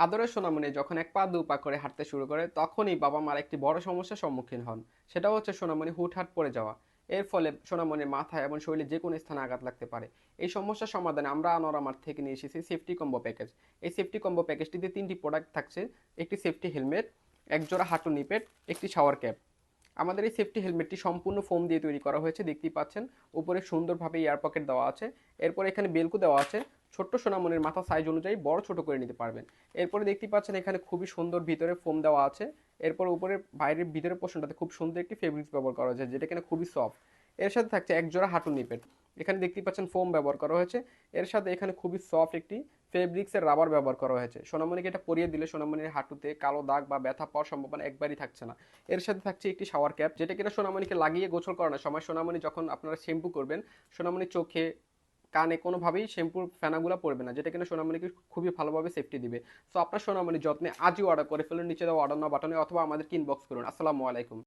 আদরের সোনামণি যখন এক পা দু পা করে হাঁটতে শুরু করে তখনই বাবা মার একটি বড় সমস্যার সম্মুখীন হন। সেটাও হচ্ছে সোনামণি হুটহাট পড়ে যাওয়া। এর ফলে সোনামণির মাথায় এবং শরীরে যে কোনো স্থানে আঘাত লাগতে পারে। এই সমস্যার সমাধানে আমরা আনোয়ারামার্ট থেকে নিয়ে এসেছি সেফটি কম্বো প্যাকেজ। এই সেফটি কম্বো প্যাকেজটিতে 3টি প্রোডাক্ট থাকছে: একটি সেফটি হেলমেট, এক জোড়া হাঁটু নিপেট, একটি শাওয়ার ক্যাপ। আমাদের এই সেফটি হেলমেটটি সম্পূর্ণ ফোম দিয়ে তৈরি করা হয়েছে, দেখতেই পাচ্ছেন। উপরে সুন্দরভাবে এয়ার পকেট দেওয়া আছে। এরপর এখানে বেলকু দেওয়া আছে। ছোট্ট সোনামণির মাথা সাইজ অনুযায়ী বড় ছোট করে নিতে পারবেন। এরপরে দেখতেই পাচ্ছেন এখানে খুবই সুন্দর ভিতরে ফোম দেওয়া আছে। এরপর উপরে বাইরের ভিতরের পোর্শনটাতে খুব সুন্দর একটি ফেব্রিক্স ব্যবহার করা হয়েছে, যেটা কিনা খুবই সফট। এর সাথে থাকছে এক জোড়া হাঁটু নিপেট। এখানে দেখতেই পাচ্ছেন ফোম ব্যবহার করা হয়েছে। এর সাথে এখানে খুবই সফট একটি ফেব্রিক্সের রাবার ব্যবহার করা হয়েছে। সোনামণিকে এটা পরিয়ে দিলে সোনামণির হাঁটুতে কালো দাগ বা ব্যথা পাওয়ার সম্ভাবনা একবারই থাকছে না। এর সাথে থাকছে একটি শাওয়ার ক্যাপ, যেটা কিনা সোনামণিকে লাগিয়ে গোসল করানোর সময় সোনামণি যখন আপনারা শ্যাম্পু করবেন, সোনামণির চোখে কানে কোনোভাবেই শ্যাম্পুর ফেনাগুলো পড়বে না, যেটা কিনা সোনামণিকে খুবই ভালোভাবে সেফটি দিবে। সো আপনার সোনামণির যত্নে আজই অর্ডার করে ফেলুন নিচে দেওয়া অর্ডার নাও বাটনে, অথবা আমাদেরকে ইনবক্স করুন। আসসালামু আলাইকুম।